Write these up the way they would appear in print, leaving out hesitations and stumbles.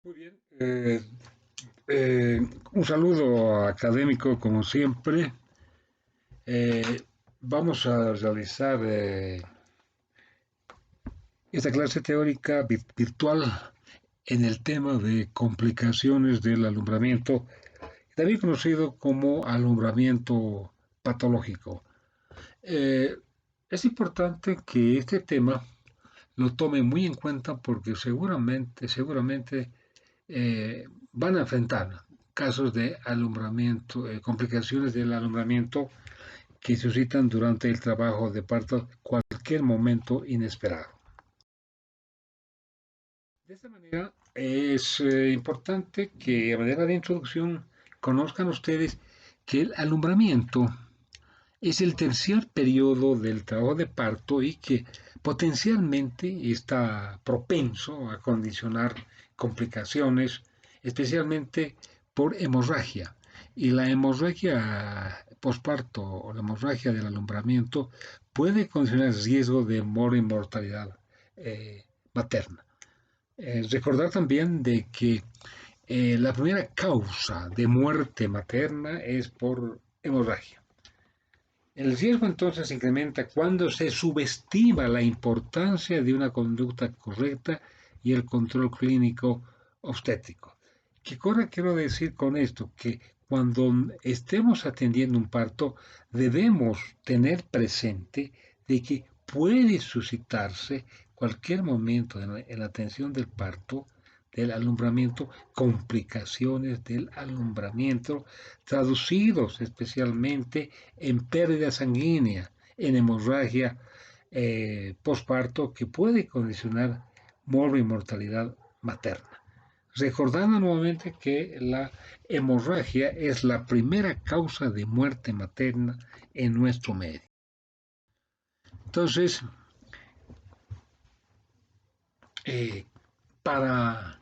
Muy bien. Un saludo académico como siempre. Eh, Vamos a realizar esta clase teórica virtual en el tema de complicaciones del alumbramiento, también conocido como alumbramiento patológico. Eh, es importante que este tema lo tome muy en cuenta porque seguramente van a enfrentar casos de alumbramiento, complicaciones del alumbramiento que suscitan durante el trabajo de parto cualquier momento inesperado. De esta manera es importante que a manera de introducción conozcan ustedes que el alumbramiento es el tercer periodo del trabajo de parto y que potencialmente está propenso a condicionar complicaciones, especialmente por hemorragia. Y la hemorragia posparto o la hemorragia del alumbramiento puede condicionar el riesgo de mortalidad materna. Recordar también de que la primera causa de muerte materna es por hemorragia. El riesgo entonces se incrementa cuando se subestima la importancia de una conducta correcta y el control clínico obstétrico. ¿Qué cosa quiero decir con esto? Que cuando estemos atendiendo un parto debemos tener presente de que puede suscitarse cualquier momento en la atención del parto, del alumbramiento, complicaciones del alumbramiento, traducidos especialmente en pérdida sanguínea, en hemorragia posparto que puede condicionar mortalidad materna. Recordando nuevamente que la hemorragia es la primera causa de muerte materna en nuestro medio. Entonces, para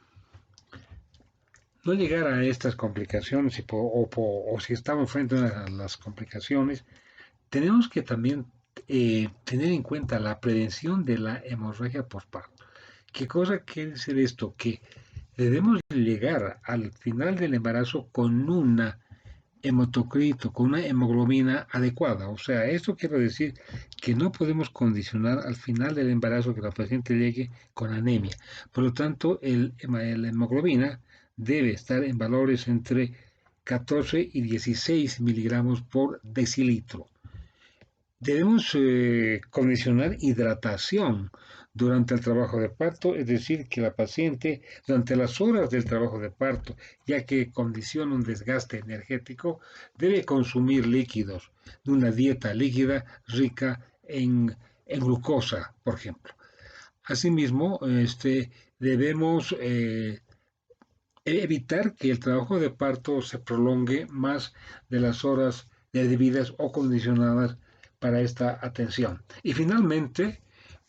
no llegar a estas complicaciones o si estamos frente a las complicaciones, tenemos que también tener en cuenta la prevención de la hemorragia postparto. ¿Qué cosa quiere decir esto? Que debemos llegar al final del embarazo con una hematocrito, con una hemoglobina adecuada. O sea, esto quiere decir que no podemos condicionar al final del embarazo que la paciente llegue con anemia. Por lo tanto, la hemoglobina debe estar en valores entre 14 y 16 miligramos por decilitro. Debemos condicionar hidratación durante el trabajo de parto, es decir, que la paciente durante las horas del trabajo de parto, ya que condiciona un desgaste energético, debe consumir líquidos de una dieta líquida rica en glucosa, por ejemplo. Asimismo, debemos evitar que el trabajo de parto se prolongue más de las horas debidas o condicionadas para esta atención. Y finalmente,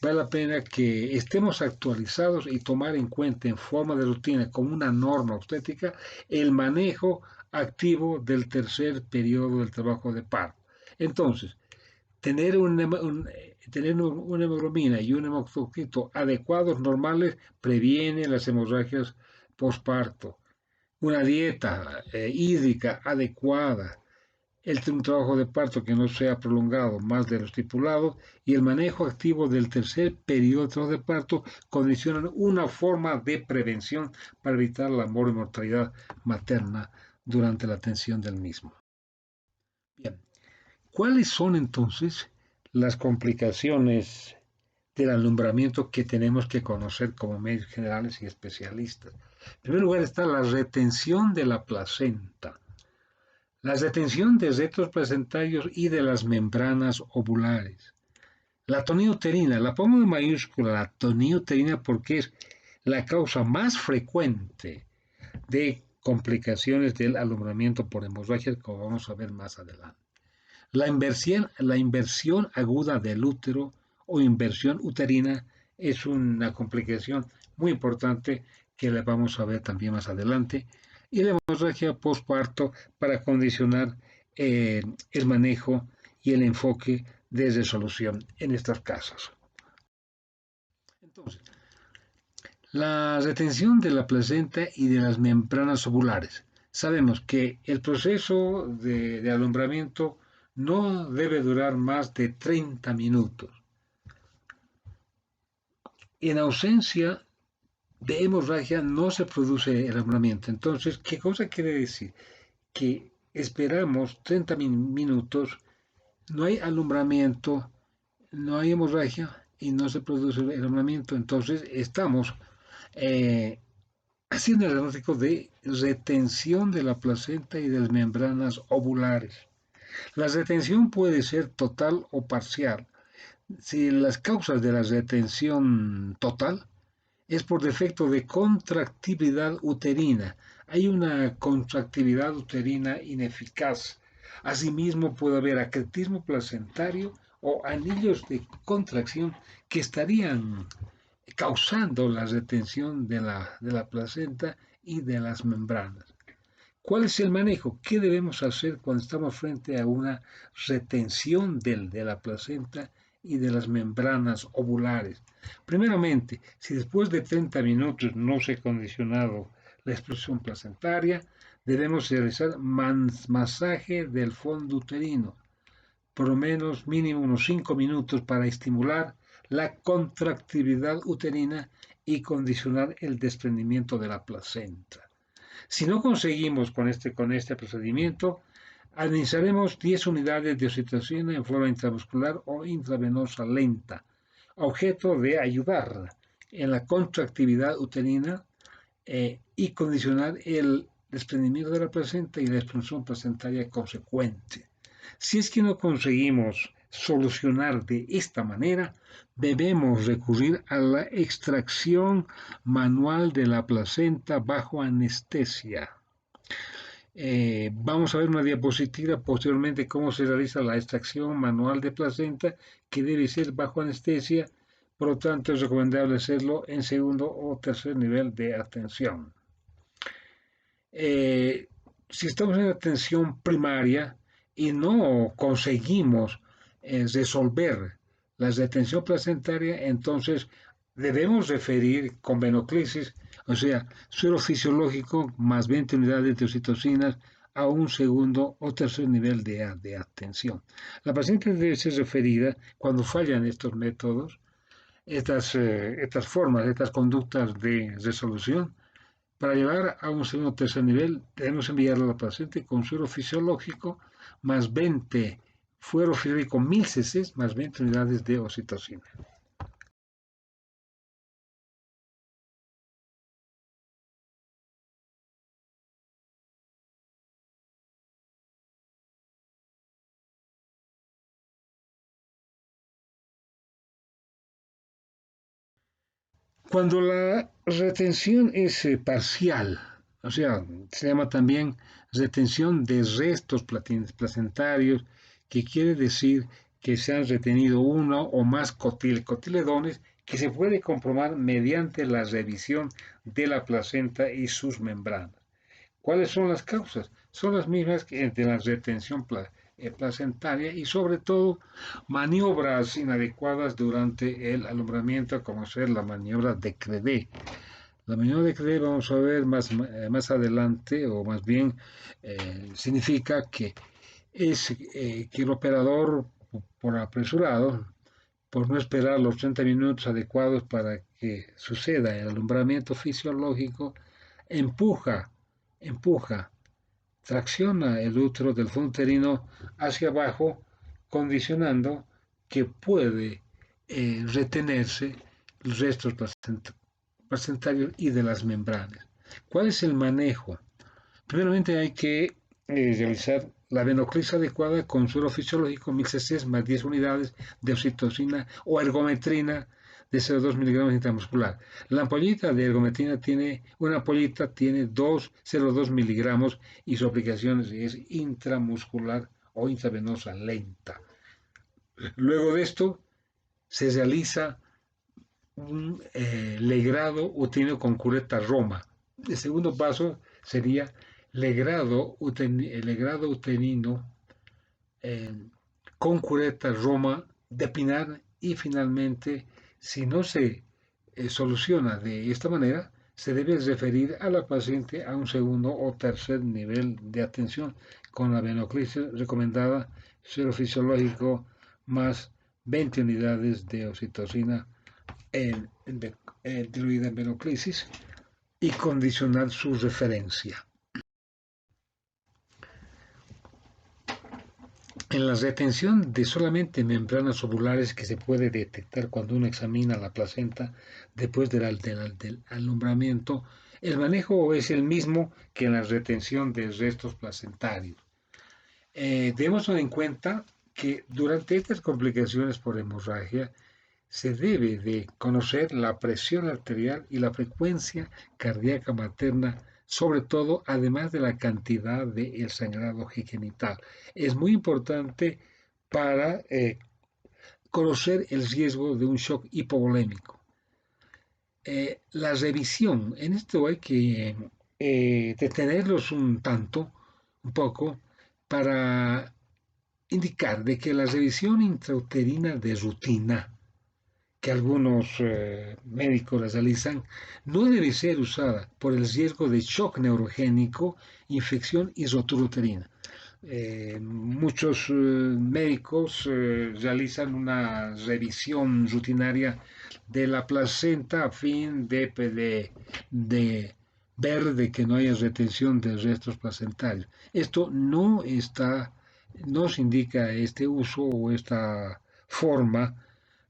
vale la pena que estemos actualizados y tomar en cuenta en forma de rutina como una norma obstétrica el manejo activo del tercer periodo del trabajo de parto. Entonces, tener una hemoglobina y un hemocroquito adecuados, normales, previene las hemorragias posparto. Una dieta hídrica adecuada, un trabajo de parto que no sea prolongado más de lo estipulado y el manejo activo del tercer periodo de parto condicionan una forma de prevención para evitar la mortalidad materna durante la atención del mismo. Bien, ¿cuáles son entonces las complicaciones del alumbramiento que tenemos que conocer como médicos generales y especialistas? En primer lugar está la retención de la placenta, la retención de retos placentarios y de las membranas ovulares. La tonía uterina, la pongo en mayúscula, la tonía uterina porque es la causa más frecuente de complicaciones del alumbramiento por hemorragia, como vamos a ver más adelante. La inversión aguda del útero o inversión uterina es una complicación muy importante que la vamos a ver también más adelante. Y la hemorragia postparto para condicionar el manejo y el enfoque de resolución en estos casos. Entonces, La retención de la placenta y de las membranas ovulares. Sabemos que el proceso de alumbramiento no debe durar más de 30 minutos. En ausencia de hemorragia no se produce el alumbramiento. Entonces, ¿qué cosa quiere decir? Que esperamos 30 minutos, no hay alumbramiento, no hay hemorragia y no se produce el alumbramiento. Entonces, estamos haciendo el diagnóstico de retención de la placenta y de las membranas ovulares. La retención puede ser total o parcial. Si las causas de la retención total es por defecto de contractibilidad uterina. Hay una contractibilidad uterina ineficaz. Asimismo, puede haber acretismo placentario o anillos de contracción que estarían causando la retención de la placenta y de las membranas. ¿Cuál es el manejo? ¿Qué debemos hacer cuando estamos frente a una retención de la placenta y de las membranas ovulares? Primeramente, si después de 30 minutos no se ha condicionado la explosión placentaria, debemos realizar masaje del fondo uterino, por lo menos mínimo unos 5 minutos para estimular la contractibilidad uterina y condicionar el desprendimiento de la placenta. Si no conseguimos con este procedimiento, administraremos 10 unidades de oxitocina en forma intramuscular o intravenosa lenta, objeto de ayudar en la contractividad uterina y condicionar el desprendimiento de la placenta y la expulsión placentaria consecuente. Si es que no conseguimos solucionar de esta manera, debemos recurrir a la extracción manual de la placenta bajo anestesia. Vamos a ver una diapositiva posteriormente cómo se realiza la extracción manual de placenta, que debe ser bajo anestesia. Por lo tanto, es recomendable hacerlo en segundo o tercer nivel de atención. Si estamos en atención primaria y no conseguimos resolver la retención placentaria, entonces debemos referir con venoclisis, o sea, suero fisiológico más 20 unidades de oxitocinas a un segundo o tercer nivel de atención. La paciente debe ser referida cuando fallan estos métodos, estas formas, estas conductas de resolución. Para llegar a un segundo o tercer nivel, debemos enviarlo a la paciente con suero fisiológico más 20, suero fisiológico 1000 cc más 20 unidades de oxitocina. Cuando la retención es parcial, o sea, se llama también retención de restos placentarios, que quiere decir que se han retenido uno o más cotiledones que se puede comprobar mediante la revisión de la placenta y sus membranas. ¿Cuáles son las causas? Son las mismas que de la retención placentaria y sobre todo maniobras inadecuadas durante el alumbramiento, como ser la maniobra de Credé. La maniobra de Credé vamos a ver más adelante, o más bien significa que es que el operador, por apresurado, por no esperar los 30 minutos adecuados para que suceda el alumbramiento fisiológico, empuja, tracciona el útero del fondo uterino hacia abajo, condicionando que puede retenerse los restos placentarios y de las membranas. ¿Cuál es el manejo? Primeramente hay que realizar la venoclisis adecuada con suero fisiológico 1000 cc más 10 unidades de oxitocina o ergometrina de 0,2 miligramos intramuscular. La ampollita de ergometrina una ampollita tiene 0,2 miligramos y su aplicación es intramuscular o intravenosa lenta. Luego de esto se realiza un legrado uterino con cureta Roma. El segundo paso sería legrado uterino con cureta Roma, depinar y finalmente, si no se soluciona de esta manera, se debe referir a la paciente a un segundo o tercer nivel de atención con la venoclisis recomendada, suero fisiológico más 20 unidades de oxitocina diluida en venoclisis y condicionar su referencia. En la retención de solamente membranas ovulares que se puede detectar cuando uno examina la placenta después del alumbramiento, el manejo es el mismo que en la retención de restos placentarios. Debemos tener en cuenta que durante estas complicaciones por hemorragia se debe de conocer la presión arterial y la frecuencia cardíaca materna, sobre todo, además de la cantidad del sangrado genital. Es muy importante para conocer el riesgo de un shock hipovolémico. La revisión, en esto hay que detenerlos un poco, para indicar de que la revisión intrauterina de rutina que algunos médicos las realizan, no debe ser usada por el riesgo de shock neurogénico, infección y rotura uterina. Muchos médicos realizan una revisión rutinaria de la placenta a fin de ver de que no haya retención de restos placentarios. Esto no se indica este uso o esta forma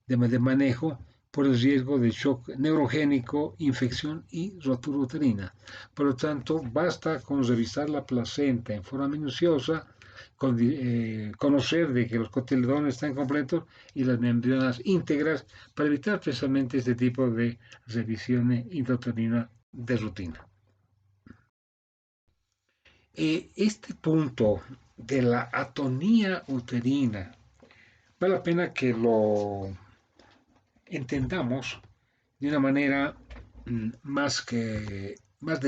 de manejo por el riesgo de shock neurogénico, infección y rotura uterina. Por lo tanto, basta con revisar la placenta en forma minuciosa, conocer de que los cotiledones están completos y las membranas íntegras para evitar precisamente este tipo de revisiones intrauterina de rutina. Este punto de la atonía uterina, vale la pena que lo entendamos de una manera más de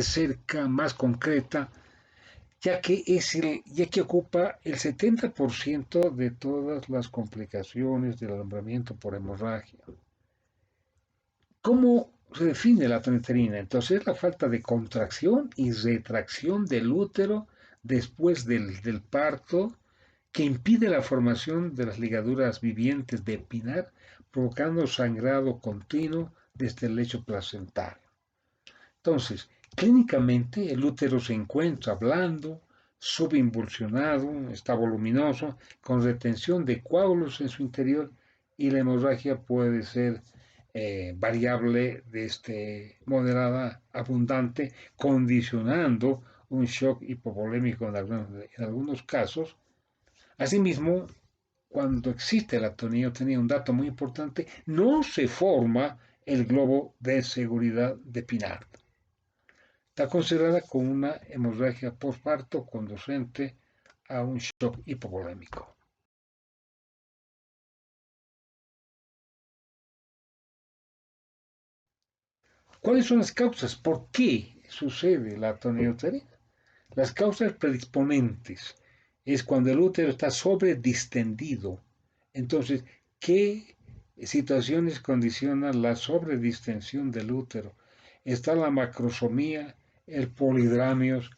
cerca, más concreta, ya que ocupa el 70% de todas las complicaciones del alumbramiento por hemorragia. ¿Cómo se define la toniterina? Entonces es la falta de contracción y retracción del útero después del parto que impide la formación de las ligaduras vivientes de epinar, provocando sangrado continuo desde el lecho placentario. Entonces, clínicamente el útero se encuentra blando, subimpulsionado, está voluminoso, con retención de coágulos en su interior y la hemorragia puede ser variable, moderada, abundante, condicionando un shock hipovolémico en algunos casos. Asimismo, cuando existe la atonía, tenía un dato muy importante, no se forma el globo de seguridad de Pinard. Está considerada como una hemorragia postparto conducente a un shock hipovolémico. ¿Cuáles son las causas? ¿Por qué sucede la atonía uterina? Las causas predisponentes es cuando el útero está sobredistendido. Entonces, ¿qué situaciones condicionan la sobredistensión del útero? Está la macrosomía, el polidramios,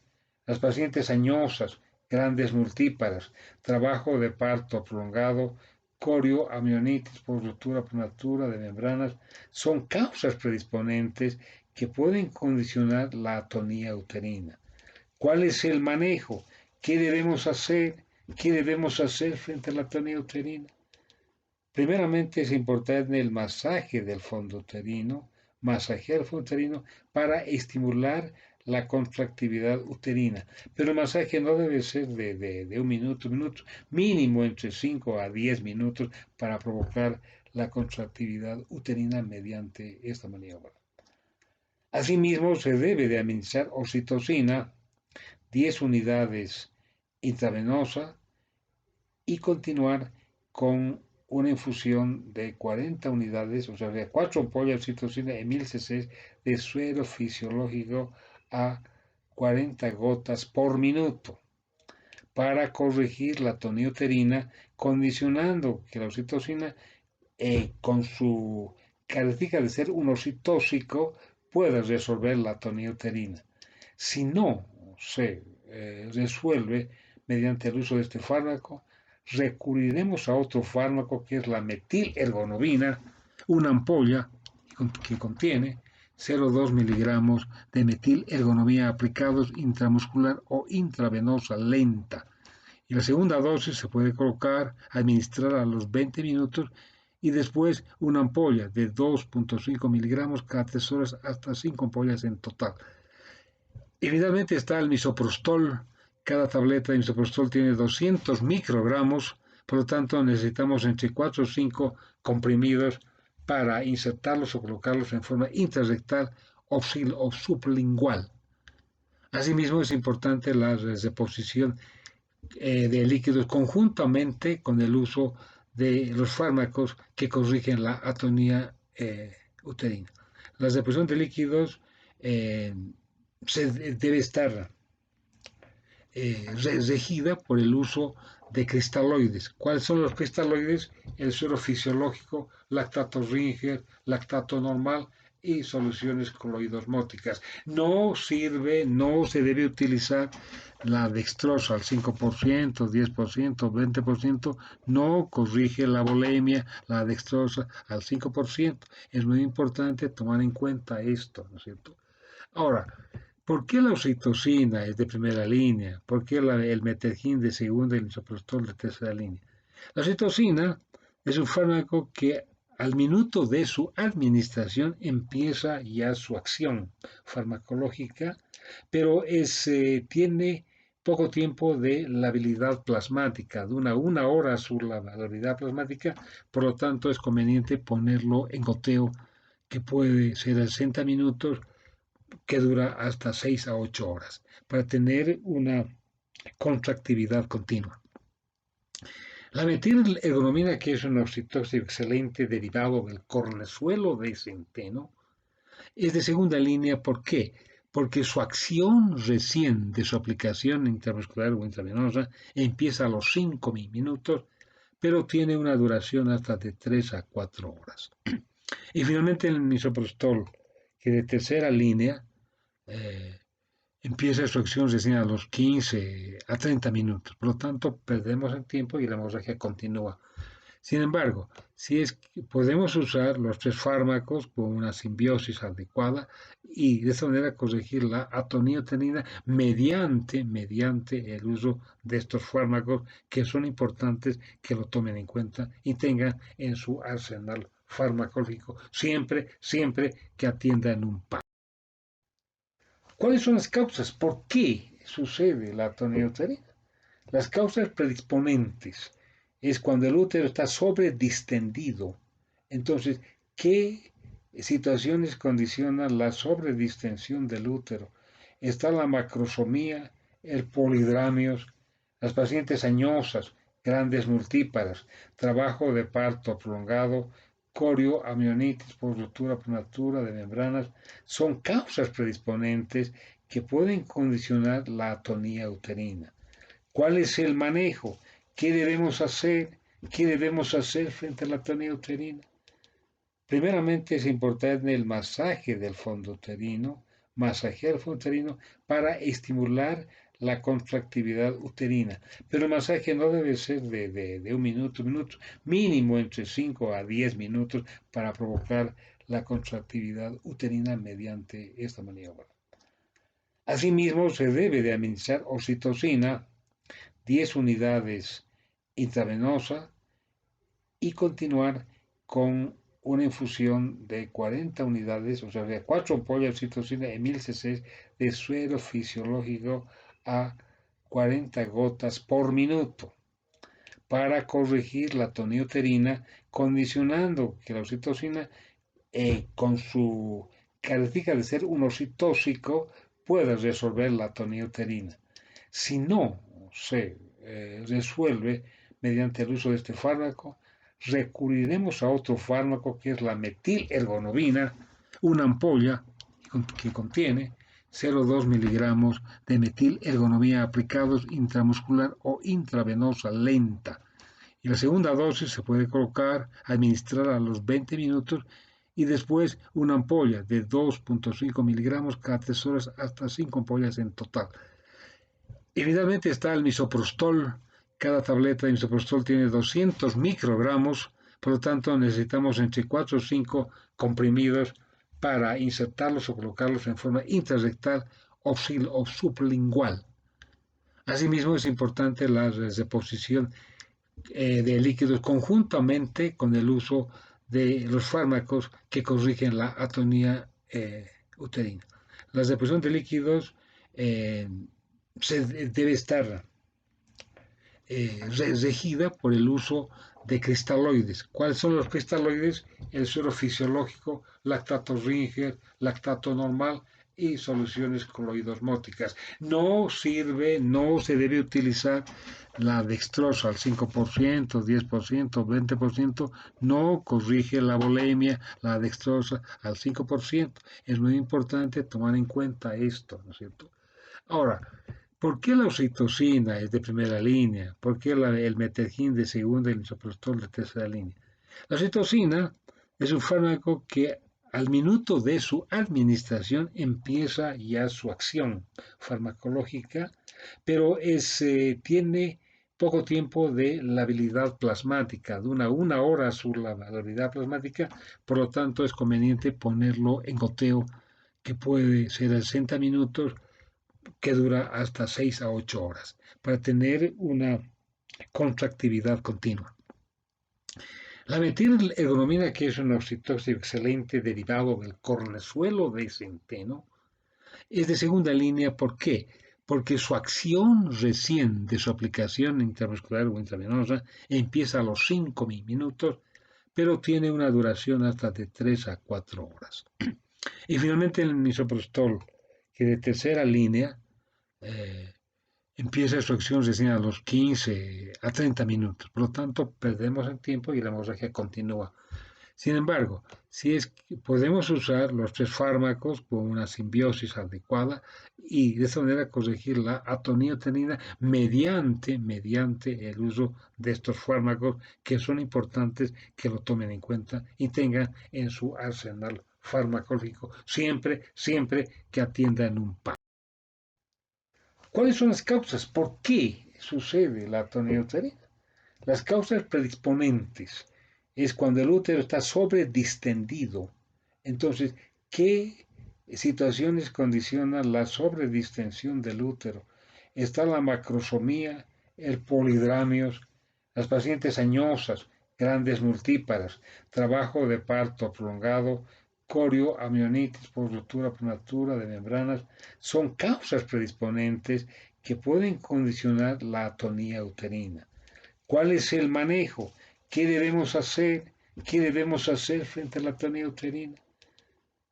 las pacientes añosas, grandes multíparas, trabajo de parto prolongado, corioamionitis por ruptura prematura de membranas, son causas predisponentes que pueden condicionar la atonía uterina. ¿Cuál es el manejo? ¿Qué debemos hacer? ¿Qué debemos hacer frente a la atonía uterina? Primeramente es importante el masaje del fondo uterino, masajear el fondo uterino para estimular la contractividad uterina. Pero el masaje no debe ser de un minuto, mínimo entre 5 a 10 minutos para provocar la contractividad uterina mediante esta maniobra. Asimismo, se debe de administrar oxitocina 10 unidades intravenosa y continuar con una infusión de 40 unidades, o sea, de 4 ampollas de oxitocina en 1000 cc de suero fisiológico a 40 gotas por minuto para corregir la atonía uterina, condicionando que la oxitocina con su califica de ser un oxitóxico, puede resolver la atonía uterina. Si no se resuelve mediante el uso de este fármaco, recurriremos a otro fármaco que es la metilergonobina, una ampolla que contiene 0,2 miligramos de metilergonobina aplicados intramuscular o intravenosa lenta. Y la segunda dosis se puede colocar, administrar a los 20 minutos y después una ampolla de 2,5 miligramos cada 3 horas hasta 5 ampollas en total. Y finalmente está el misoprostol. Cada tableta de misoprostol tiene 200 microgramos, por lo tanto necesitamos entre 4 o 5 comprimidos para insertarlos o colocarlos en forma intrarrectal o sublingual. Asimismo, es importante la reposición de líquidos conjuntamente con el uso de los fármacos que corrigen la atonía uterina. La reposición de líquidos debe estar regida por el uso de cristaloides. ¿Cuáles son los cristaloides? El suero fisiológico, lactato Ringer, lactato normal y soluciones coloidosmóticas. No se debe utilizar la dextrosa al 5%, 10%, 20%, no corrige la bulimia, la dextrosa al 5%. Es muy importante tomar en cuenta esto, ¿no es cierto? Ahora, ¿por qué la oxitocina es de primera línea? ¿Por qué el metergin de segunda y el misoprostol de tercera línea? La oxitocina es un fármaco que al minuto de su administración empieza ya su acción farmacológica, pero tiene poco tiempo de labilidad plasmática, de una hora su labilidad plasmática, por lo tanto es conveniente ponerlo en goteo, que puede ser a 60 minutos, que dura hasta 6 a 8 horas, para tener una contractividad continua. La metilergonobina, que es un oxitóxico excelente derivado del cornezuelo de centeno, es de segunda línea. ¿Por qué? Porque su acción recién de su aplicación intramuscular o intravenosa empieza a los 5 minutos, pero tiene una duración hasta de 3 a 4 horas. Y finalmente el misoprostol, que de tercera línea, empieza su acción recién a los 15 a 30 minutos. Por lo tanto, perdemos el tiempo y la hemorragia continúa. Sin embargo, podemos usar los 3 fármacos con una simbiosis adecuada y de esta manera corregir la atonía uterina mediante el uso de estos fármacos, que son importantes que lo tomen en cuenta y tengan en su arsenal farmacológico siempre que atiendan un par. ¿Cuáles son las causas? ¿Por qué sucede la atonía uterina? Las causas predisponentes es cuando el útero está sobredistendido. Entonces, ¿qué situaciones condicionan la sobredistensión del útero? Está la macrosomía, el polidramios, las pacientes añosas, grandes multíparas, trabajo de parto prolongado, corioamionitis por ruptura prematura de membranas, son causas predisponentes que pueden condicionar la atonía uterina. ¿Cuál es el manejo? ¿Qué debemos hacer? ¿Qué debemos hacer frente a la atonía uterina? Primeramente es importante el masaje del fondo uterino, masajear el fondo uterino para estimular la contractividad uterina. Pero el masaje no debe ser de un minuto, mínimo entre 5 a 10 minutos para provocar la contractividad uterina mediante esta maniobra. Asimismo, se debe de administrar oxitocina, 10 unidades intravenosa, y continuar con una infusión de 40 unidades, o sea, de 4 ampollas de oxitocina en 1000 cc de suero fisiológico a 40 gotas por minuto, para corregir la atonía uterina, condicionando que la oxitocina, con su característica de ser un oxitóxico, pueda resolver la atonía uterina. Si no se resuelve mediante el uso de este fármaco, recurriremos a otro fármaco que es la metilergonobina, una ampolla que contiene 0,2 miligramos de metilergonobina aplicados intramuscular o intravenosa lenta. Y la segunda dosis se puede colocar, administrar a los 20 minutos y después una ampolla de 2.5 miligramos cada 3 horas hasta 5 ampollas en total. Y finalmente está el misoprostol. Cada tableta de misoprostol tiene 200 microgramos, por lo tanto necesitamos entre 4 o 5 comprimidos para insertarlos o colocarlos en forma intrarrectal o sublingual. Asimismo, es importante la reposición de líquidos conjuntamente con el uso de los fármacos que corrigen la atonía uterina. La reposición de líquidos debe estar regida por el uso de cristaloides. ¿Cuáles son los cristaloides? El suero fisiológico, lactato Ringer, lactato normal y soluciones coloidosmóticas. No se debe utilizar la dextrosa al 5%, 10%, 20%, no corrige la bulimia, la dextrosa al 5%. Es muy importante tomar en cuenta esto, ¿no es cierto? Ahora, ¿por qué la oxitocina es de primera línea? ¿Por qué el metergin de segunda y el misoprostol de tercera línea? La oxitocina es un fármaco que al minuto de su administración empieza ya su acción farmacológica, pero tiene poco tiempo de labilidad plasmática, de una hora su labilidad plasmática, por lo tanto es conveniente ponerlo en goteo, que puede ser a 60 minutos, que dura hasta 6 a 8 horas, para tener una contractividad continua. La metilergonomina, que es un oxitóxico excelente derivado del cornezuelo de centeno, es de segunda línea. ¿Por qué? Porque su acción recién de su aplicación intramuscular o intravenosa empieza a los 5 minutos, pero tiene una duración hasta de 3 a 4 horas. Y finalmente el misoprostol, que de tercera línea, empieza su acción recién a los 15 a 30 minutos. Por lo tanto, perdemos el tiempo y la hemorragia continúa. Sin embargo, podemos usar los 3 fármacos con una simbiosis adecuada y de esta manera corregir la atonía uterina mediante el uso de estos fármacos, que son importantes que lo tomen en cuenta y tengan en su arsenal farmacológico siempre que atiendan un par. ¿Cuáles son las causas? ¿Por qué sucede la atonía uterina? Las causas predisponentes es cuando el útero está sobredistendido. Entonces, ¿qué situaciones condicionan la sobredistensión del útero? Está la macrosomía, el polidramios, las pacientes añosas, grandes multíparas, trabajo de parto prolongado, corioamionitis por ruptura prematura de membranas, son causas predisponentes que pueden condicionar la atonía uterina. ¿Cuál es el manejo? ¿Qué debemos hacer? ¿Qué debemos hacer frente a la atonía uterina?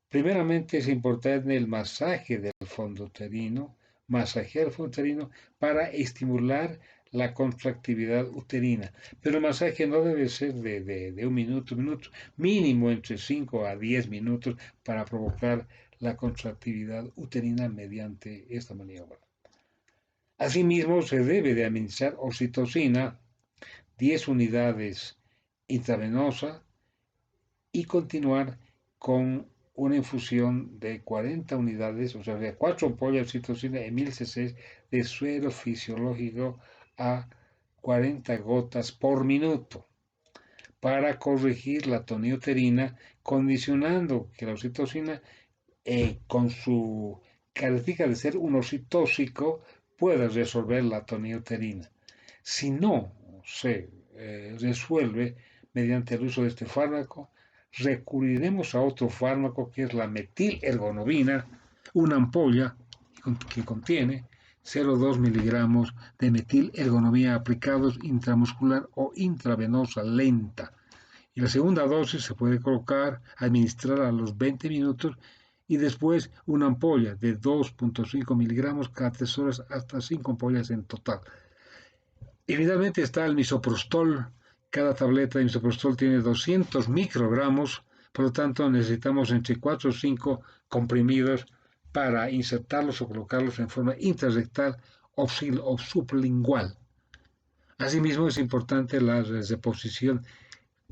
Primeramente es importante el masaje del fondo uterino, masajear el fondo uterino para estimular la contractividad uterina. Pero el masaje no debe ser de un minuto, mínimo entre 5 a 10 minutos para provocar la contractividad uterina mediante esta maniobra. Asimismo, se debe de administrar oxitocina, 10 unidades intravenosa, y continuar con una infusión de 40 unidades, o sea, de 4 ampollas de oxitocina en 1000 cc de suero fisiológico a 40 gotas por minuto, para corregir la atonía uterina, condicionando que la oxitocina, con su característica de ser un oxitóxico, pueda resolver la atonía uterina. Si no se resuelve mediante el uso de este fármaco, recurriremos a otro fármaco, que es la metilergonomina, una ampolla que contiene 0,2 miligramos de metilergonomina aplicados intramuscular o intravenosa lenta. Y la segunda dosis se puede administrar a los 20 minutos, y después una ampolla de 2.5 miligramos cada 3 horas hasta 5 ampollas en total. Y finalmente está el misoprostol. Cada tableta de misoprostol tiene 200 microgramos, por lo tanto necesitamos entre 4 o 5 comprimidos para insertarlos o colocarlos en forma intrarrectal o sublingual. Asimismo, es importante la reposición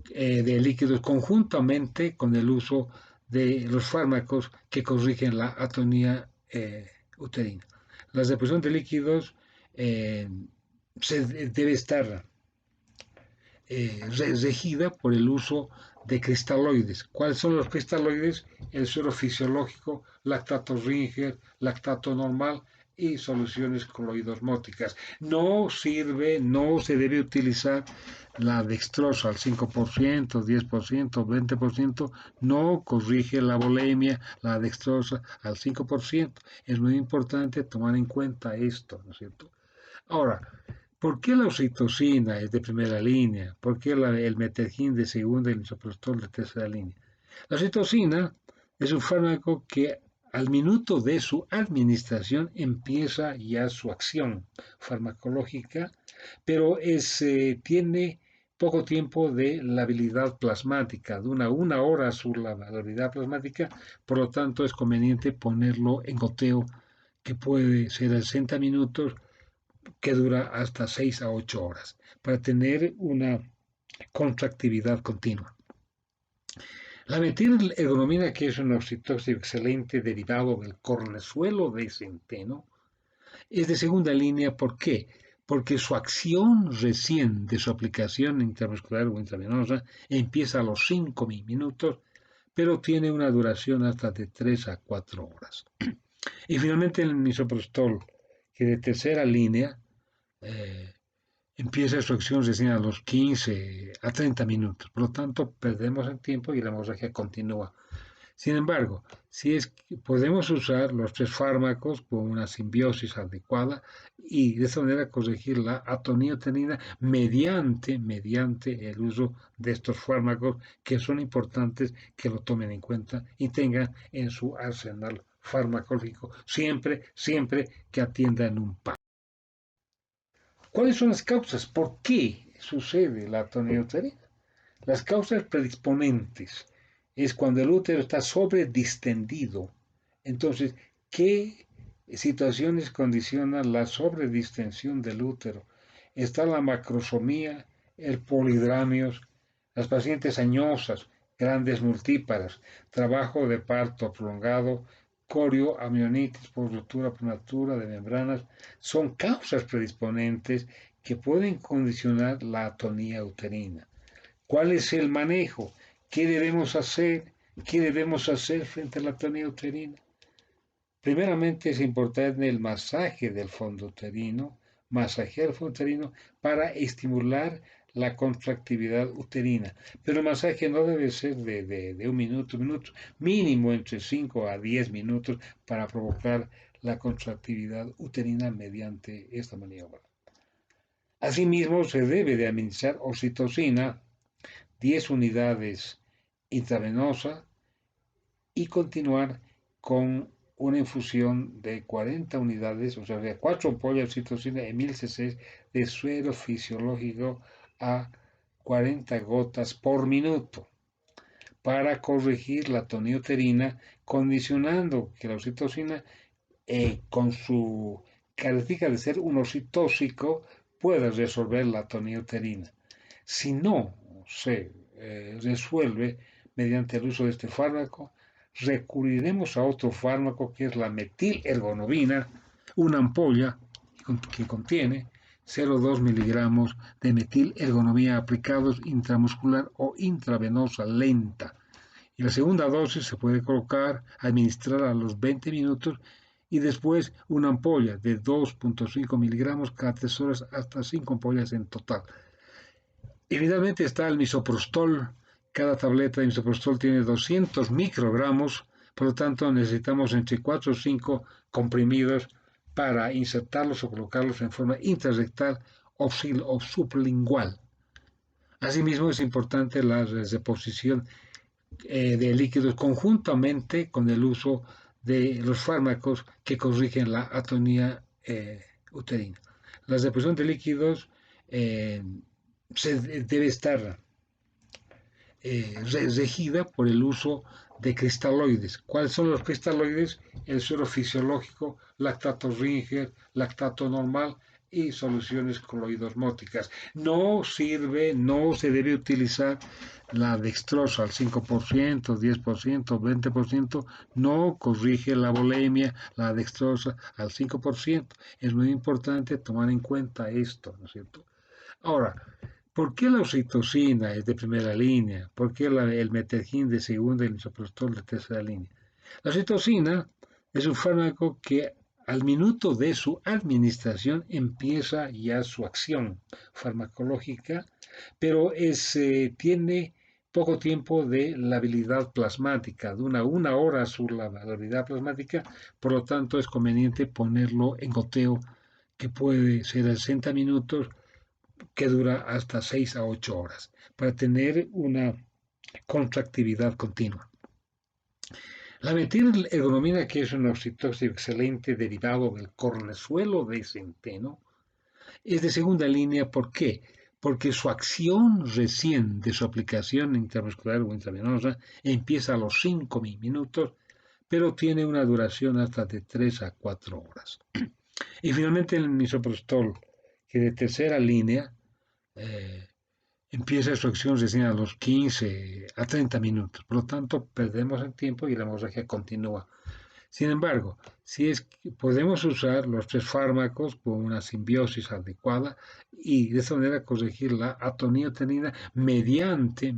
de líquidos conjuntamente con el uso de los fármacos que corrigen la atonía uterina. La deposición de líquidos debe estar regida por el uso de cristaloides. ¿Cuáles son los cristaloides? El suero fisiológico, lactato Ringer, lactato normal y soluciones coloidosmóticas. No sirve, no se debe utilizar la dextrosa al 5%, 10%, 20%, no corrige la bulimia, la dextrosa al 5%. Es muy importante tomar en cuenta esto, ¿no es cierto? Ahora, ¿por qué la oxitocina es de primera línea? ¿Por qué el metergin de segunda y el misoprostol de tercera línea? La oxitocina es un fármaco que al minuto de su administración empieza ya su acción farmacológica, pero tiene poco tiempo de labilidad plasmática, de una hora su labilidad plasmática, por lo tanto es conveniente ponerlo en goteo que puede ser a 60 minutos que dura hasta 6 a 8 horas para tener una contractividad continua. La metilergonomina, que es un oxitóxico excelente derivado del cornezuelo de centeno, es de segunda línea. ¿Por qué? Porque su acción recién de su aplicación intramuscular o intravenosa empieza a los 5 minutos, pero tiene una duración hasta de 3 a 4 horas. Y finalmente el misoprostol, que de tercera línea, eh, empieza su acción recién a los 15 a 30 minutos. Por lo tanto, perdemos el tiempo y la hemorragia continúa. Sin embargo, si es que podemos usar los tres fármacos con una simbiosis adecuada y de esta manera corregir la atonía uterina mediante el uso de estos fármacos que son importantes que lo tomen en cuenta y tengan en su arsenal farmacológico siempre que atiendan un par. ¿Cuáles son las causas? ¿Por qué sucede la atonía uterina? Las causas predisponentes es cuando el útero está sobredistendido. Entonces, ¿qué situaciones condicionan la sobredistensión del útero? Está la macrosomía, el polidramios, las pacientes añosas, grandes multíparas, trabajo de parto prolongado, corioamionitis por ruptura prematura de membranas, son causas predisponentes que pueden condicionar la atonía uterina. ¿Cuál es el manejo? ¿Qué debemos hacer? ¿Qué debemos hacer frente a la atonía uterina? Primeramente es importante el masaje del fondo uterino, masajear el fondo uterino para estimular la contractividad uterina. Pero el masaje no debe ser de un minuto, mínimo entre 5 a 10 minutos para provocar la contractividad uterina mediante esta maniobra. Asimismo, se debe de administrar oxitocina 10 unidades intravenosa y continuar con una infusión de 40 unidades, o sea, de 4 ampollas de oxitocina en 1000 cc de suero fisiológico a 40 gotas por minuto para corregir la atonía uterina, condicionando que la oxitocina, con su característica de ser un oxitóxico, pueda resolver la atonía uterina. Si no se resuelve mediante el uso de este fármaco, recurriremos a otro fármaco que es la metilergonomina, una ampolla que contiene 0,2 miligramos de metilergonomina aplicados intramuscular o intravenosa lenta. Y la segunda dosis se puede colocar, administrar a los 20 minutos y después una ampolla de 2,5 miligramos cada 3 horas hasta 5 ampollas en total. Y finalmente está el misoprostol. Cada tableta de misoprostol tiene 200 microgramos, por lo tanto necesitamos entre 4 o 5 comprimidos para insertarlos o colocarlos en forma intrarrectal o sublingual. Asimismo es importante la reposición de líquidos conjuntamente con el uso de los fármacos que corrigen la atonía uterina. La reposición de líquidos debe estar regida por el uso de cristaloides. ¿Cuáles son los cristaloides? El suero fisiológico, lactato Ringer, lactato normal y soluciones coloidosmóticas. No sirve, no se debe utilizar la dextrosa al 5%, 10%, 20%, no corrige la volemia, la dextrosa al 5%. Es muy importante tomar en cuenta esto, ¿no es cierto? Ahora, ¿por qué la oxitocina es de primera línea? ¿Por qué el metergin de segunda y el misoprostol de tercera línea? La oxitocina es un fármaco que al minuto de su administración empieza ya su acción farmacológica, pero tiene poco tiempo de labilidad plasmática, de una hora su labilidad plasmática, por lo tanto es conveniente ponerlo en goteo que puede ser de 60 minutos, que dura hasta 6 a 8 horas, para tener una contractividad continua. La metilergonomina, que es un oxitóxico excelente derivado del cornezuelo de centeno, es de segunda línea. ¿Por qué? Porque su acción recién de su aplicación intramuscular o intravenosa empieza a los 5 minutos, pero tiene una duración hasta de 3 a 4 horas. Y finalmente el misoprostol, que de tercera línea, eh, empieza su acción recién a los 15 a 30 minutos. Por lo tanto, perdemos el tiempo y la hemorragia continúa. Sin embargo, si es que podemos usar los tres fármacos con una simbiosis adecuada y de esta manera corregir la atoniotenina mediante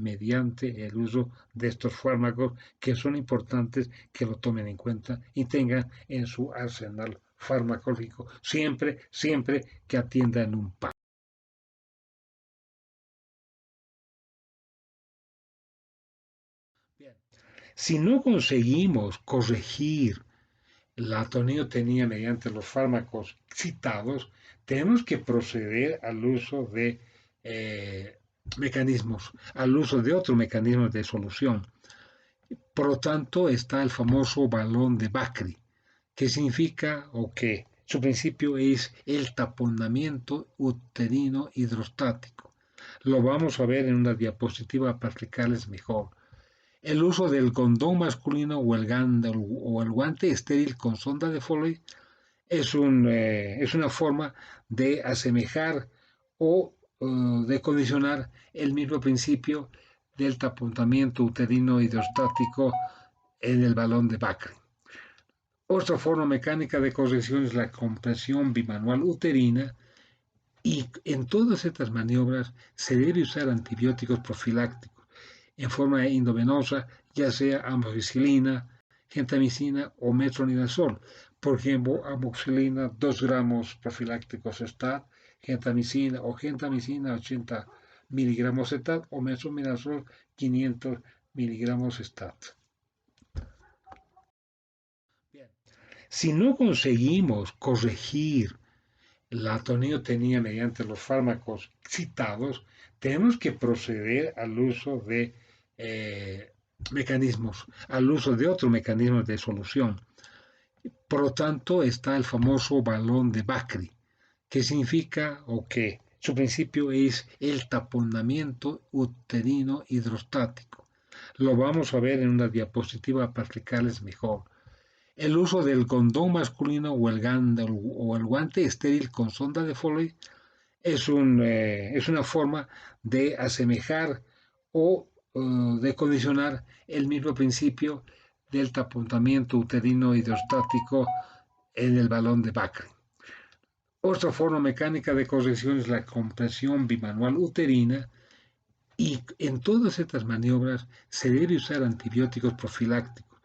el uso de estos fármacos, que son importantes que lo tomen en cuenta y tengan en su arsenal farmacológico siempre que atiendan un paso. Bien. Si no conseguimos corregir la atoniotenía mediante los fármacos citados, tenemos que proceder al uso de al uso de otros mecanismos de solución. Por lo tanto, está el famoso balón de Bacri, que significa o que su principio es el taponamiento uterino hidrostático. Lo vamos a ver en una diapositiva para explicarles mejor. El uso del condón masculino o el guante estéril con sonda de Foley es una forma de asemejar o de condicionar el mismo principio del tapontamiento uterino hidrostático en el balón de Bacri. Otra forma mecánica de corrección es la compresión bimanual uterina, y en todas estas maniobras se debe usar antibióticos profilácticos en forma endovenosa, ya sea amoxicilina, gentamicina o metronidazol. Por ejemplo, amoxicilina 2 gramos profilácticos STAT, gentamicina 80 miligramos STAT o metronidazol 500 miligramos STAT. Bien. Si no conseguimos corregir la atoniotenía mediante los fármacos citados, tenemos que proceder al uso de al uso de otros mecanismos de solución. Por lo tanto, está el famoso balón de Bacri, que significa o que su principio es el taponamiento uterino hidrostático. Lo vamos a ver en una diapositiva para explicarles mejor. El uso del condón masculino o el guante estéril con sonda de Foley es una forma de asemejar o de condicionar el mismo principio del tapontamiento uterino hidrostático en el balón de Bacri. Otra forma mecánica de corrección es la compresión bimanual uterina, y en todas estas maniobras se debe usar antibióticos profilácticos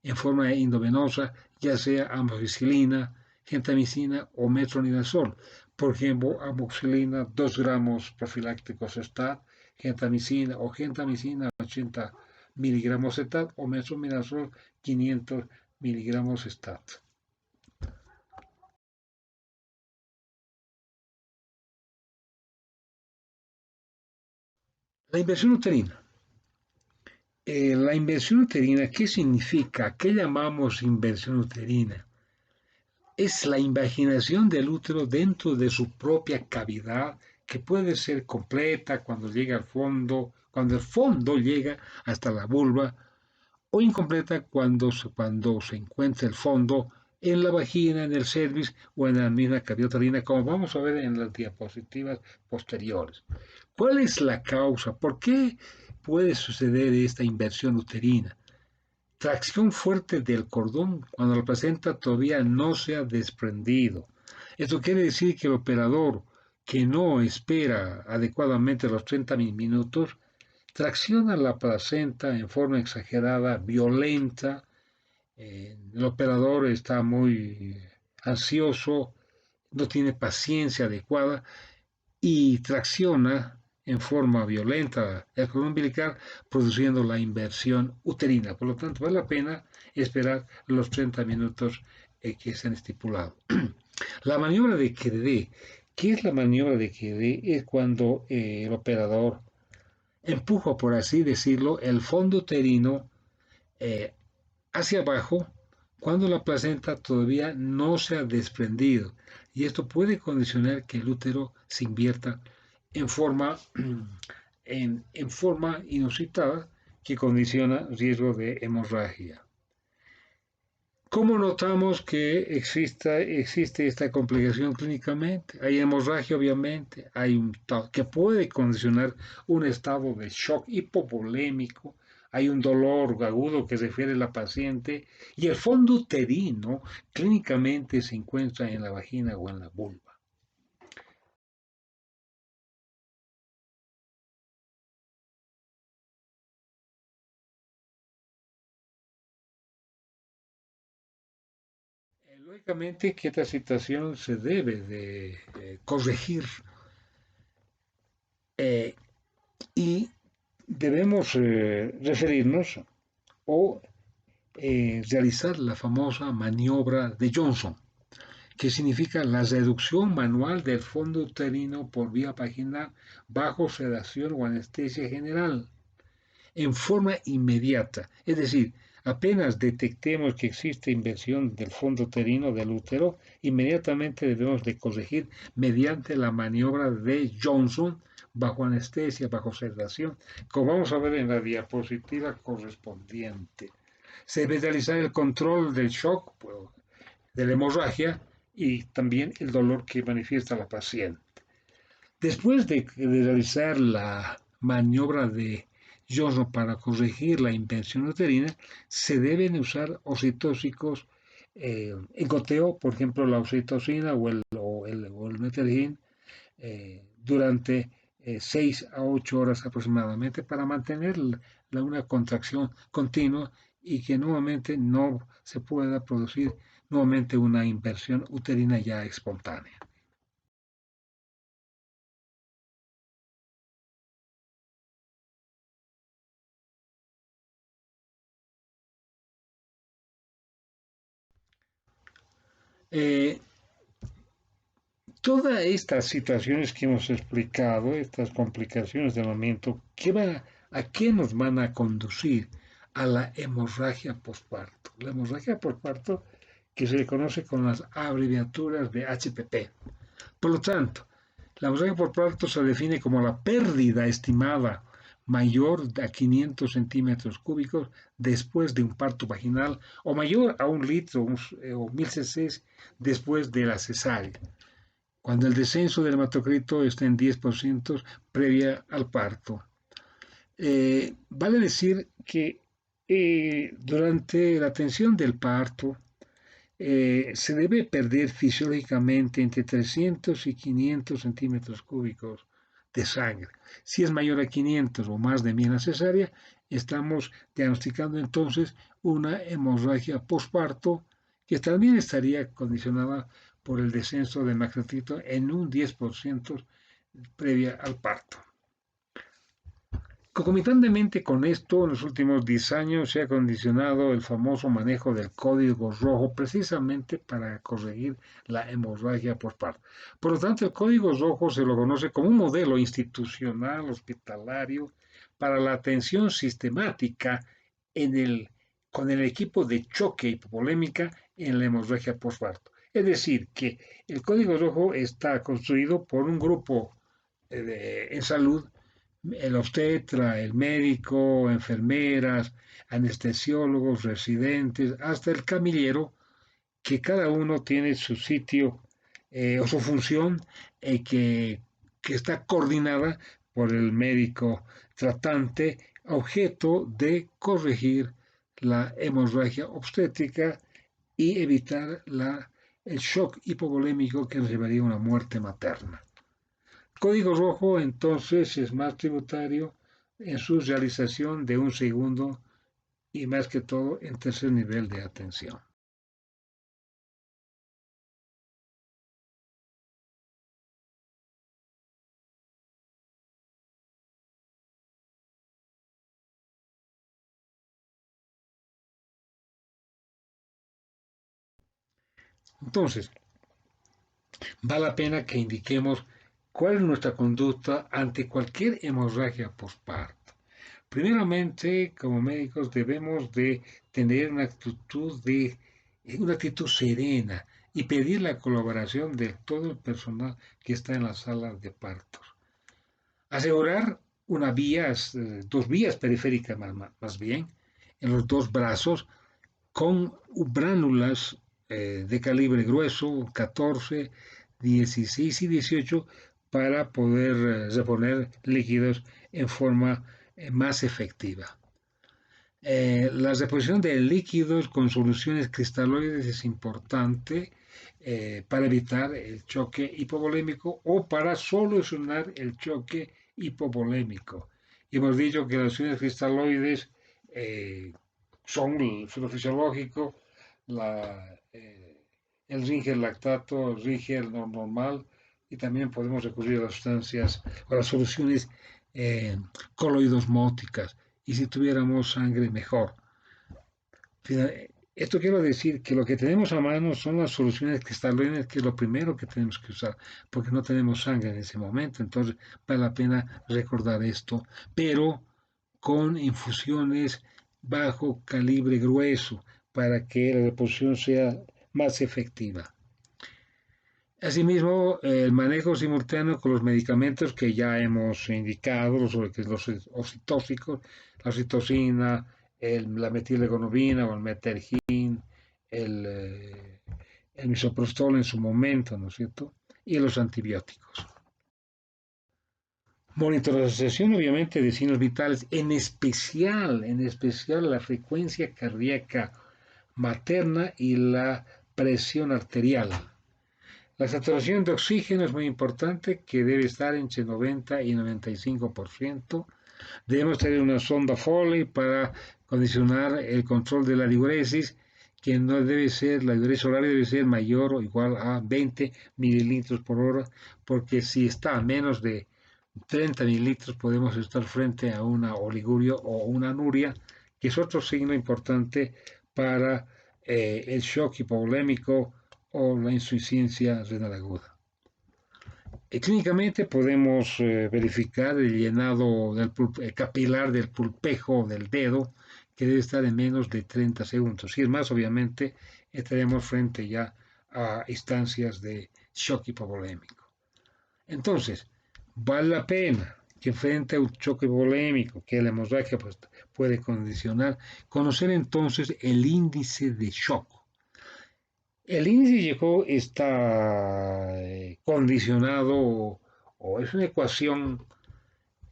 en forma endovenosa, ya sea amoxicilina, gentamicina o metronidazol. Por ejemplo, amoxicilina 2 gramos profilácticos STAT, gentamicina 80 miligramos STAT o metronidazol 500 miligramos STAT. La inversión uterina. La inversión uterina, ¿qué significa? ¿Qué llamamos inversión uterina? Es la invaginación del útero dentro de su propia cavidad, que puede ser completa cuando llega al fondo, cuando el fondo llega hasta la vulva, o incompleta cuando se encuentra el fondo en la vagina, en el cervix o en la misma cavidad uterina, como vamos a ver en las diapositivas posteriores. ¿Cuál es la causa? ¿Por qué puede suceder esta inversión uterina? Tracción fuerte del cordón cuando la placenta todavía no se ha desprendido. Esto quiere decir que el operador que no espera adecuadamente los 30 minutos tracciona la placenta en forma exagerada, violenta. El operador está muy ansioso, no tiene paciencia adecuada y tracciona en forma violenta el cordón umbilical, produciendo la inversión uterina. Por lo tanto, vale la pena esperar los 30 minutos que se han estipulado. La maniobra de Queré. ¿Qué es la maniobra de Queré? Es cuando el operador empuja, por así decirlo, el fondo uterino eh, hacia abajo cuando la placenta todavía no se ha desprendido. Y esto puede condicionar que el útero se invierta en forma, en forma inusitada que condiciona riesgo de hemorragia. ¿Cómo notamos que existe esta complicación clínicamente? Hay hemorragia, obviamente, que puede condicionar un estado de shock hipovolémico, hay un dolor agudo que refiere la paciente y el fondo uterino clínicamente se encuentra en la vagina o en la vulva. Lógicamente que esta situación se debe de corregir eh, y debemos referirnos o realizar la famosa maniobra de Johnson, que significa la reducción manual del fondo uterino por vía vaginal bajo sedación o anestesia general, en forma inmediata. Es decir, apenas detectemos que existe inversión del fondo uterino del útero, inmediatamente debemos de corregir mediante la maniobra de Johnson bajo anestesia, bajo sedación, como vamos a ver en la diapositiva correspondiente. Se debe realizar el control del shock, de la hemorragia y también el dolor que manifiesta la paciente. Después de realizar la maniobra de Johnson para corregir la inversión uterina, se deben usar oxitóxicos en goteo, por ejemplo, la oxitocina o el metergin, durante 6 a 8 horas aproximadamente para mantener una contracción continua y que nuevamente no se pueda producir nuevamente una inversión uterina ya espontánea. Eh, Todas estas situaciones que hemos explicado, estas complicaciones del momento, ¿a qué nos van a conducir? A la hemorragia postparto. La hemorragia postparto que se conoce con las abreviaturas de HPP. Por lo tanto, la hemorragia postparto se define como la pérdida estimada mayor a 500 centímetros cúbicos después de un parto vaginal o mayor a 1 litro o 1000 cc después de la cesárea cuando el descenso del hematocrito está en 10% previa al parto. Vale decir que durante la atención del parto se debe perder fisiológicamente entre 300 y 500 centímetros cúbicos de sangre. Si es mayor a 500 o más de 1000 cesárea, estamos diagnosticando entonces una hemorragia postparto que también estaría condicionada por el descenso de macrotito en un 10% previa al parto. Concomitantemente con esto, en los últimos 10 años se ha condicionado el famoso manejo del código rojo precisamente para corregir la hemorragia postparto. Por lo tanto, el código rojo se lo conoce como un modelo institucional hospitalario para la atención sistemática con el equipo de choque hipovolémica en la hemorragia postparto. Es decir, que el código rojo está construido por un grupo en salud, el obstetra, el médico, enfermeras, anestesiólogos, residentes, hasta el camillero, que cada uno tiene su sitio o su función que está coordinada por el médico tratante, objeto de corregir la hemorragia obstétrica y evitar el shock hipovolémico que nos llevaría a una muerte materna. Código rojo entonces es más tributario en su realización de un segundo y más que todo en tercer nivel de atención. Entonces, vale la pena que indiquemos cuál es nuestra conducta ante cualquier hemorragia postparto. Primeramente, como médicos debemos de tener una actitud serena y pedir la colaboración de todo el personal que está en las salas de partos. Asegurar dos vías periféricas más bien, en los dos brazos, con bránulas de calibre grueso, 14, 16 y 18, para poder reponer líquidos en forma más efectiva. La reposición de líquidos con soluciones cristaloides es importante para evitar el choque hipovolémico o para solucionar el choque hipovolémico. Y hemos dicho que las soluciones cristaloides son lo fisiológico, el Ringer lactato, el Ringer normal, y también podemos recurrir a las sustancias o a las soluciones coloidosmóticas, y si tuviéramos sangre mejor. Esto quiero decir que lo que tenemos a mano son las soluciones cristalinas, que es lo primero que tenemos que usar, porque no tenemos sangre en ese momento, entonces vale la pena recordar esto, pero con infusiones bajo calibre grueso para que la reposición sea más efectiva. Asimismo, el manejo simultáneo con los medicamentos que ya hemos indicado, los oxitóxicos, la oxitocina, la metilegonobina o el metergin, el misoprostol en su momento, ¿no es cierto? Y los antibióticos. Monitorización, obviamente, de signos vitales, en especial la frecuencia cardíaca materna y la presión arterial. La saturación de oxígeno es muy importante, que debe estar entre 90 y 95%. Debemos tener una sonda Foley para condicionar el control de la diuresis, que no debe ser, la diuresis oral debe ser mayor o igual a 20 mililitros por hora, porque si está a menos de 30 mililitros podemos estar frente a una oligurio o una anuria, que es otro signo importante para el shock hipovolémico o la insuficiencia renal aguda. Clínicamente podemos verificar el llenado capilar del pulpejo del dedo, que debe estar en menos de 30 segundos. Si es más, obviamente, estaremos frente ya a instancias de shock hipovolémico. Entonces, vale la pena que frente a un choque hipovolémico, que la hemorragia puede condicionar, conocer entonces el índice de shock. El índice llegó está condicionado o es una ecuación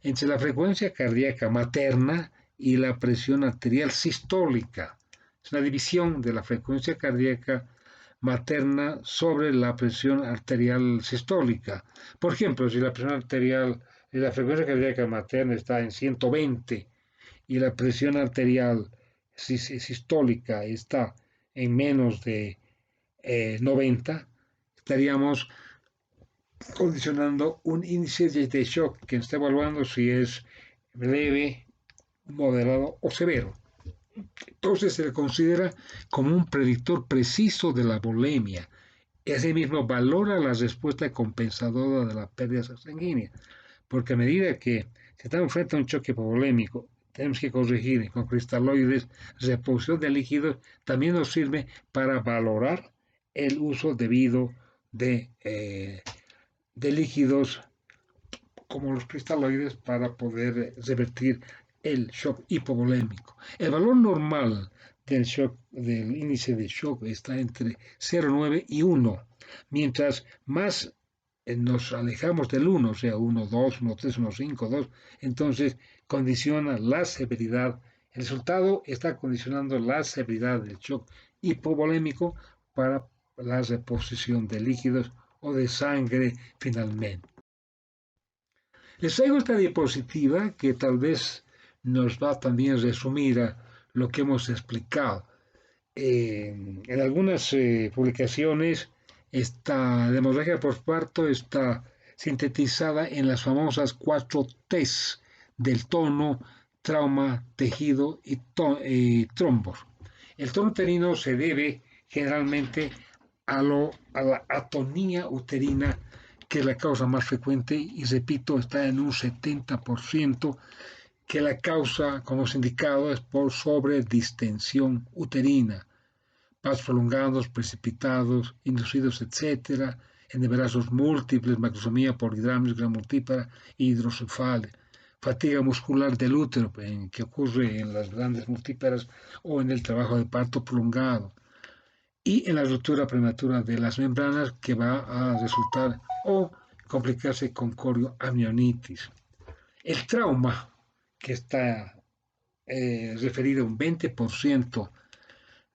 entre la frecuencia cardíaca materna y la presión arterial sistólica. Es una división de la frecuencia cardíaca materna sobre la presión arterial sistólica. Por ejemplo, si la frecuencia cardíaca materna está en 120 y la presión arterial sistólica está en menos de 90, estaríamos condicionando un índice de shock que está evaluando si es leve, moderado o severo. Entonces se le considera como un predictor preciso de la volemia. Asimismo, valora la respuesta compensadora de la pérdida sanguínea, porque a medida que se está frente a un choque hipovolémico, tenemos que corregir con cristaloides, reposición de líquidos, también nos sirve para valorar el uso debido de líquidos como los cristaloides para poder revertir el shock hipovolémico. El valor normal del índice de shock está entre 0,9 y 1. Mientras más nos alejamos del 1, o sea, 1, 2, 1, 3, 1, 5, 2, entonces condiciona la severidad. El resultado está condicionando la severidad del shock hipovolémico para la reposición de líquidos o de sangre finalmente. Les traigo esta diapositiva que tal vez nos va también a resumir a lo que hemos explicado. En algunas publicaciones esta hemorragia postparto está sintetizada en las famosas 4 T's del tono, trauma, tejido y trombos. El tono uterino se debe generalmente a la atonía uterina, que es la causa más frecuente, y repito, está en un 70%, que la causa, como es indicado, es por sobredistensión uterina, pasos prolongados, precipitados, inducidos, etcétera, en embarazos múltiples, macrosomía, polidramis, gran multípara, hidrocefalia, fatiga muscular del útero, que ocurre en las grandes multíparas o en el trabajo de parto prolongado, y en la ruptura prematura de las membranas, que va a resultar o complicarse con corioamnionitis. El trauma, que está referido a un 20%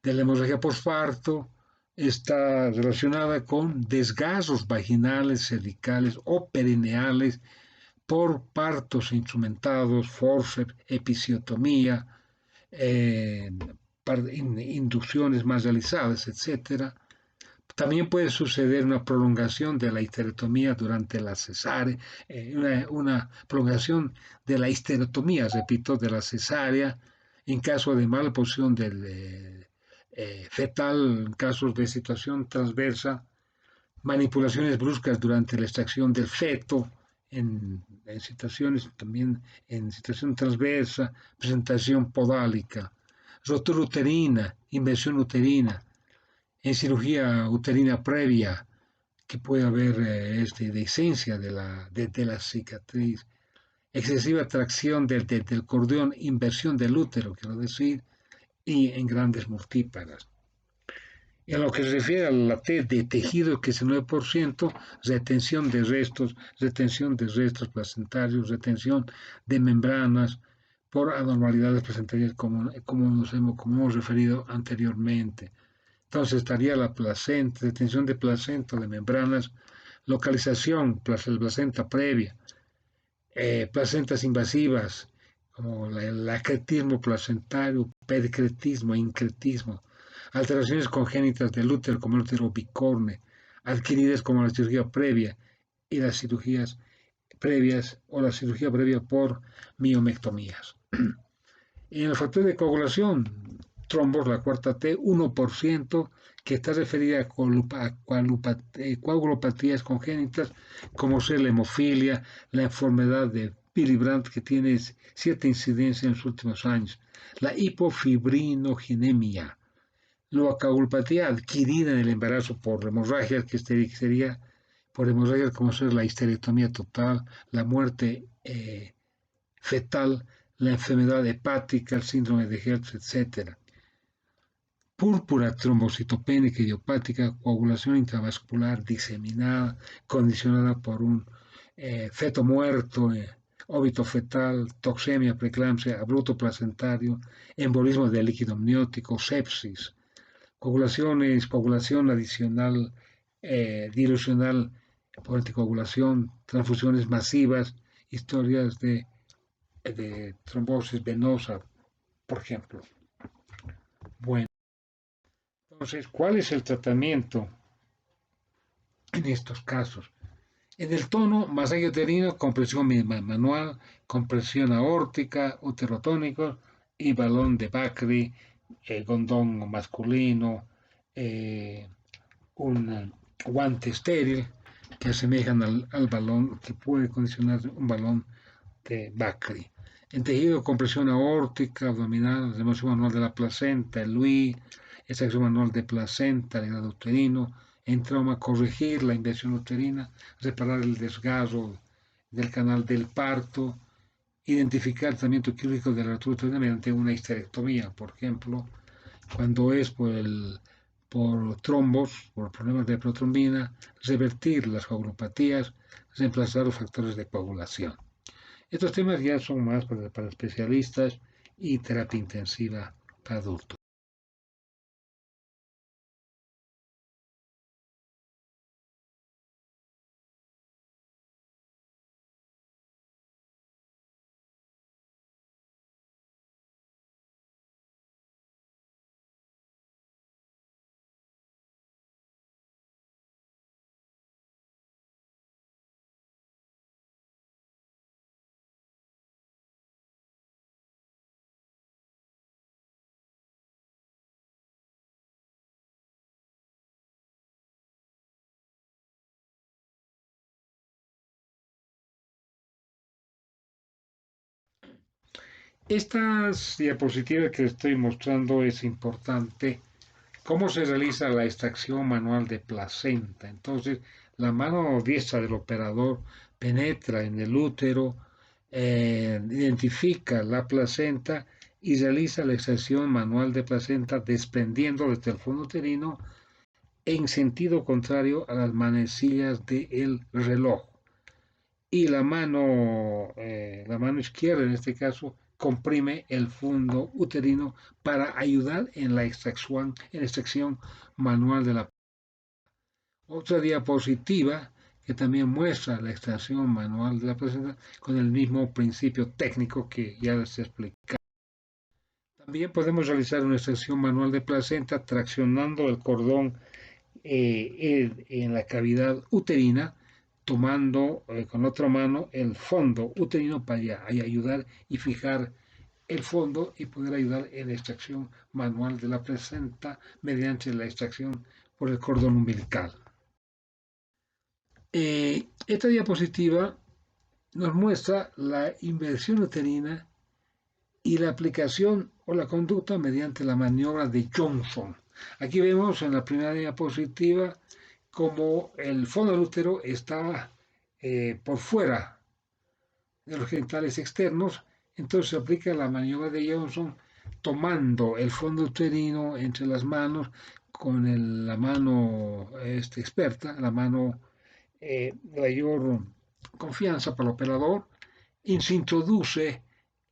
de la hemorragia postparto, está relacionada con desgarros vaginales, cervicales o perineales por partos instrumentados, forceps, episiotomía, inducciones más realizadas, etcétera. También puede suceder una prolongación de la histerectomía durante la cesárea, una prolongación de la histerectomía, repito, de la cesárea, en caso de mala posición del fetal, en casos de situación transversa, manipulaciones bruscas durante la extracción del feto, en situaciones también en situación transversa, presentación podálica, rotura uterina, inversión uterina, en cirugía uterina previa, que puede haber dehiscencia de la cicatriz, excesiva tracción del cordón, inversión del útero, quiero decir, y en grandes multíparas. En lo que se refiere a la T de tejido, que es el 9%, retención de restos placentarios, retención de membranas por anormalidades placentarias, como hemos referido anteriormente. Entonces estaría la placenta, retención de placenta, de membranas, localización, placenta previa, placentas invasivas, como el acretismo placentario, pericretismo, incretismo, alteraciones congénitas del útero, como el útero bicorne, adquiridas como la cirugía previa y las cirugías previas o la cirugía previa por miomectomías. Y en el factor de coagulación, trombos, la cuarta T, 1%, que está referida a coagulopatías congénitas, como ser la hemofilia, la enfermedad de Willy Brandt, que tiene cierta incidencia en los últimos años, la hipofibrinogenemia, la coagulopatía adquirida en el embarazo por hemorragias, que sería por hemorragias como ser la histerectomía total, la muerte fetal, la enfermedad hepática, el síndrome de Hertz, etc. Púrpura trombocitopénica idiopática, coagulación intravascular diseminada, condicionada por un feto muerto, óbito fetal, toxemia, preeclampsia, abrupto placentario, embolismo del líquido amniótico, sepsis, coagulación adicional, dilucional por anticoagulación, transfusiones masivas, historias de trombosis venosa, por ejemplo. Bueno, entonces, ¿cuál es el tratamiento en estos casos? En el tono, masaje uterino, compresión manual, compresión aórtica, uterotónicos y balón de Bakri, gondón masculino, un guante estéril que asemejan al balón, que puede condicionar un balón de Bakri. En tejido, compresión aórtica, abdominal, remoción manual de la placenta, el LUI, extracción manual de placenta, el grado uterino. En trauma, corregir la inversión uterina, reparar el desgarro del canal del parto, identificar el tratamiento quirúrgico de la ruptura uterina mediante una histerectomía, por ejemplo, cuando es por trombos, por problemas de protrombina, revertir las coagulopatías, reemplazar los factores de coagulación. Estos temas ya son más para especialistas y terapia intensiva para adultos. Estas diapositivas que estoy mostrando es importante cómo se realiza la extracción manual de placenta. Entonces, la mano diestra del operador penetra en el útero, identifica la placenta y realiza la extracción manual de placenta desprendiendo desde el fondo uterino en sentido contrario a las manecillas del reloj. Y la mano izquierda en este caso comprime el fondo uterino para ayudar en la extracción manual de la. Otra diapositiva que también muestra la extracción manual de la placenta con el mismo principio técnico que ya les expliqué. También podemos realizar una extracción manual de placenta traccionando el cordón en la cavidad uterina, tomando con otra mano el fondo uterino para ayudar y fijar el fondo y poder ayudar en la extracción manual de la placenta mediante la extracción por el cordón umbilical. Esta diapositiva nos muestra la inversión uterina y la aplicación o la conducta mediante la maniobra de Johnson. Aquí vemos en la primera diapositiva cómo el fondo del útero está por fuera de los genitales externos, entonces se aplica la maniobra de Johnson tomando el fondo uterino entre las manos con la mano experta, la mano de mayor confianza para el operador, y se introduce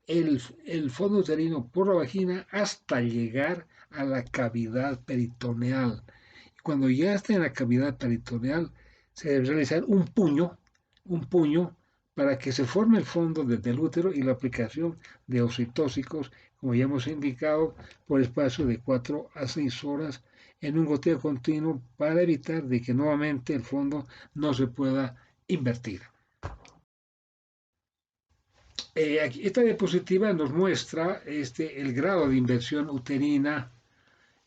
el fondo uterino por la vagina hasta llegar a la cavidad peritoneal. Y cuando ya está en la cavidad peritoneal, se debe realizar un puño para que se forme el fondo del útero y la aplicación de oxitóxicos, como ya hemos indicado, por espacio de 4 a 6 horas en un goteo continuo para evitar de que nuevamente el fondo no se pueda invertir. Esta diapositiva nos muestra el grado de inversión uterina.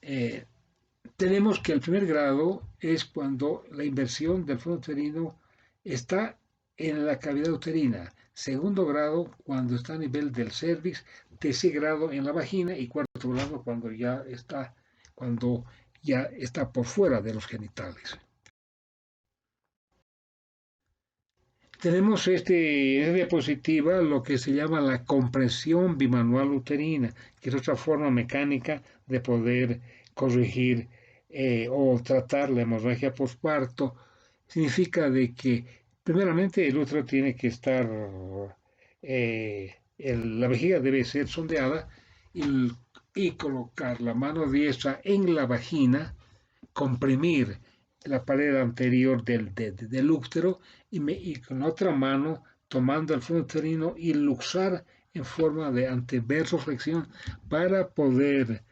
Eh, Tenemos que el primer grado es cuando la inversión del fondo uterino está en la cavidad uterina. Segundo grado, cuando está a nivel del cervix. Tercer grado en la vagina. Y cuarto grado, cuando ya está por fuera de los genitales. Tenemos en esta diapositiva lo que se llama la compresión bimanual uterina, que es otra forma mecánica de poder corregir o tratar la hemorragia postparto. Significa de que primeramente el útero tiene que estar, la vejiga debe ser sondeada y, y colocar la mano diestra en la vagina, comprimir la pared anterior del útero y con otra mano tomando el fondo uterino y luxar en forma de anteversoflexión para poder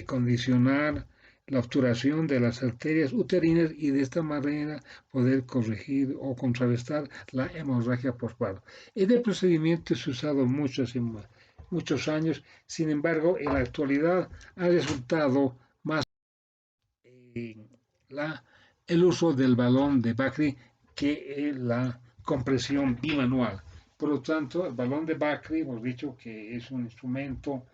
condicionar la obturación de las arterias uterinas y de esta manera poder corregir o contrarrestar la hemorragia postparto. Este procedimiento es usado muchos años, sin embargo, en la actualidad ha resultado más el uso del balón de Bakri que la compresión bimanual. Por lo tanto, el balón de Bakri, hemos dicho que es un instrumento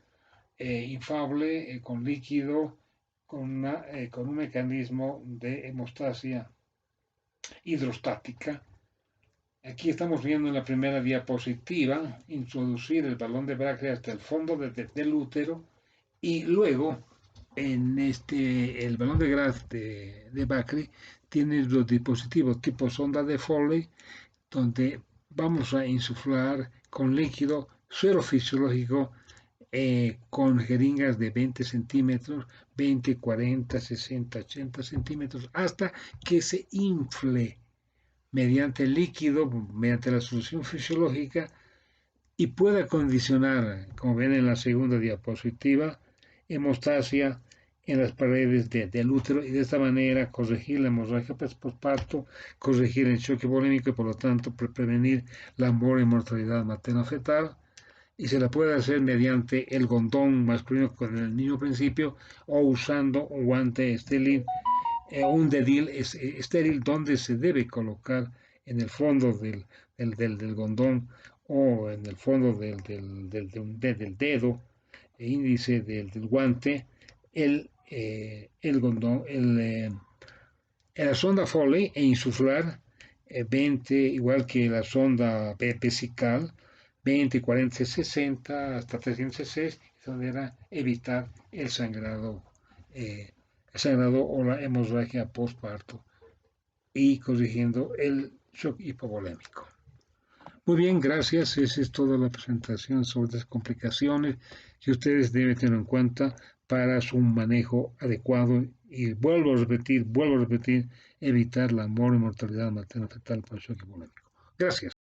infable con líquido, con un mecanismo de hemostasia hidrostática. Aquí estamos viendo en la primera diapositiva introducir el balón de Bakri hasta el fondo del útero y luego el balón de Graf de Bakri tiene los dispositivos tipo sonda de Foley, donde vamos a insuflar con líquido suero fisiológico con jeringas de 20 centímetros, 20, 40, 60, 80 centímetros, hasta que se infle mediante el líquido, mediante la solución fisiológica y pueda condicionar, como ven en la segunda diapositiva, hemostasia en las paredes del útero y de esta manera corregir la hemorragia postparto, corregir el choque volémico y por lo tanto prevenir la mortalidad materno-fetal y se la puede hacer mediante el gondón masculino con el niño principio o usando un guante estéril, un dedil estéril donde se debe colocar en el fondo del gondón o en el fondo del dedo índice del guante el gondón, la sonda Foley e insuflar 20, igual que la sonda vesical, 20, 40, 60 hasta 306, de manera evitar el sangrado o la hemorragia postparto y corrigiendo el shock hipovolémico. Muy bien, gracias. Esa es toda la presentación sobre las complicaciones que ustedes deben tener en cuenta para su manejo adecuado. Y vuelvo a repetir, evitar la mortalidad materno-fetal por shock hipovolémico. Gracias.